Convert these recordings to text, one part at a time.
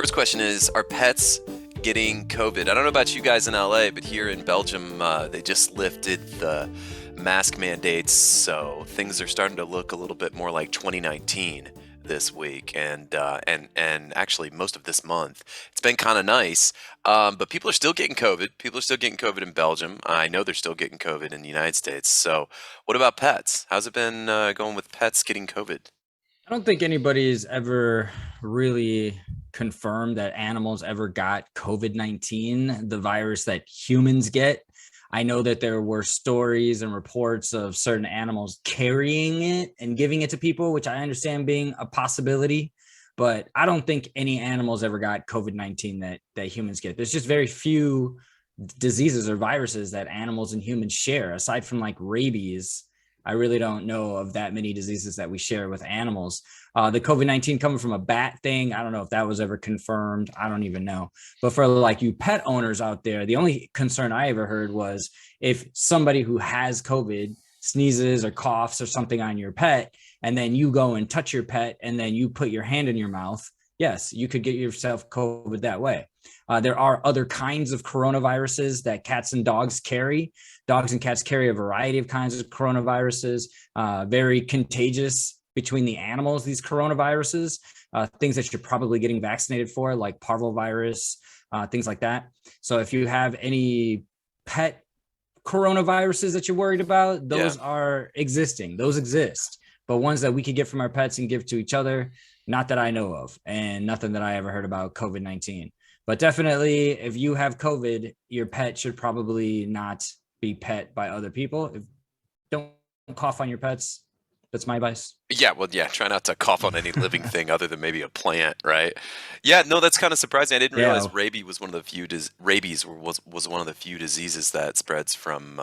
First question is, are pets getting COVID? I don't know about you guys in LA, but here in Belgium, they just lifted the mask mandates, so things are starting to look a little bit more like 2019 this week, and actually most of this month. It's been kind of nice, but people are still getting COVID. People are still getting COVID in Belgium. I know they're still getting COVID in the United States. So what about pets? How's it been going with pets getting COVID? I don't think anybody's ever really confirmed that animals ever got COVID-19, the virus that humans get. I know that there were stories and reports of certain animals carrying it and giving it to people, which I understand being a possibility. But I don't think any animals ever got COVID-19 that humans get. There's just very few diseases or viruses that animals and humans share, aside from like rabies. I really don't know of that many diseases that we share with animals. The COVID-19 coming from a bat thing, I don't know if that was ever confirmed. I don't even know. But for like you pet owners out there, the only concern I ever heard was if somebody who has COVID sneezes or coughs or something on your pet, and then you go and touch your pet and then you put your hand in your mouth, yes, you could get yourself COVID that way. There are other kinds of coronaviruses that cats and dogs carry. Dogs and cats carry a variety of kinds of coronaviruses, very contagious between the animals, these coronaviruses, things that you're probably getting vaccinated for, like parvovirus, things like that. So if you have any pet coronaviruses that you're worried about, those are existing. Those exist. But ones that we could get from our pets and give to each other, not that I know of, and nothing that I ever heard about COVID-19. But definitely, if you have COVID, your pet should probably not be pet by other people. Don't cough on your pets. That's my advice. Yeah, well, yeah, try not to cough on any living thing other than maybe a plant, right? Yeah, no, that's kind of surprising. I didn't realize rabies was one of the few was one of the few diseases that spreads from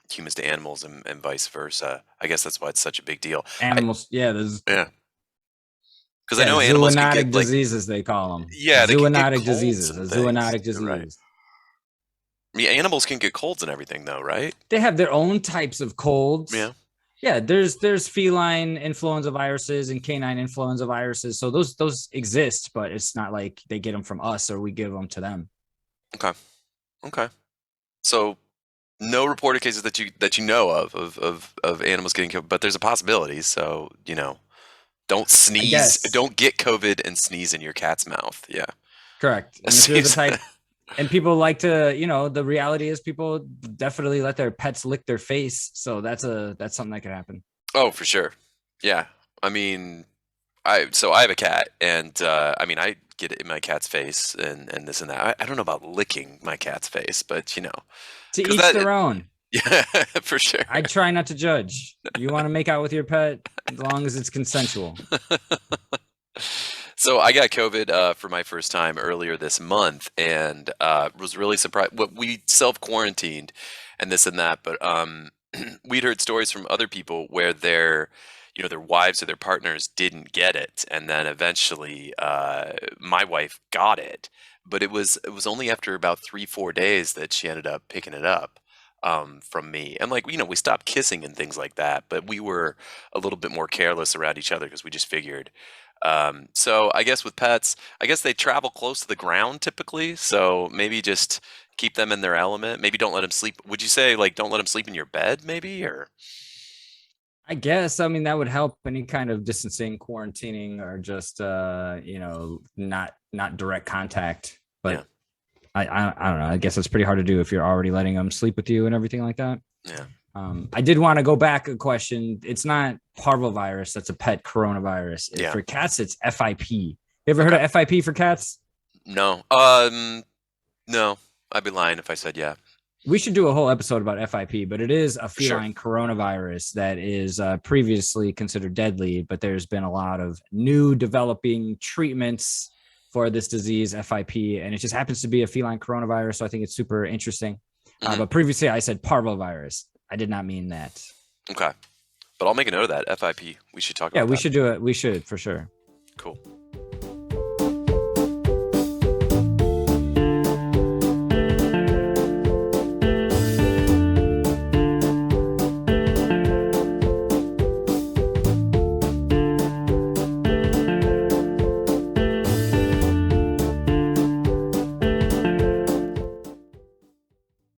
humans to animals and vice versa. I guess that's why it's such a big deal. Animals, there's because I know animals can get diseases, they call them. Yeah, they zoonotic diseases. A zoonotic disease. Right. I mean, animals can get colds and everything, though, right? They have their own types of colds. Yeah. There's feline influenza viruses and canine influenza viruses. So those exist, but it's not like they get them from us or we give them to them. Okay. So no reported cases that you know of animals getting killed, but there's a possibility. So don't sneeze. Don't get COVID and sneeze in your cat's mouth. Yeah. Correct. And if you're the type, and people like to, the reality is people definitely let their pets lick their face. So that's something that could happen. Oh, for sure. Yeah. I mean, I have a cat, and I get it in my cat's face and this and that. I don't know about licking my cat's face, but to each their own. Yeah, for sure. I try not to judge. You want to make out with your pet as long as it's consensual. So I got COVID for my first time earlier this month, and was really surprised. We self-quarantined and this and that, but we'd heard stories from other people where their wives or their partners didn't get it, and then eventually my wife got it, but it was only after about 3-4 days that she ended up picking it up from me. And we stopped kissing and things like that, but we were a little bit more careless around each other because we just figured. So I guess with pets, they travel close to the ground typically. So maybe just keep them in their element. Maybe don't let them sleep. Would you say don't let them sleep in your bed maybe, or? I guess, that would help any kind of distancing, quarantining, or just, not direct contact, but yeah. I don't know. I guess it's pretty hard to do if you're already letting them sleep with you and everything like that. Yeah. I did want to go back a question. It's not parvovirus. That's a pet coronavirus. Yeah. For cats, it's FIP. You ever heard of FIP for cats? No. No. I'd be lying if I said yeah. We should do a whole episode about FIP, but it is a feline coronavirus that is previously considered deadly, but there's been a lot of new developing treatments for this disease, FIP, and it just happens to be a feline coronavirus, so I think it's super interesting. But previously I said parvovirus. I did not mean that. Okay. But I'll make a note of that, FIP. We should talk about that. Yeah, we should do it. We should, for sure. Cool.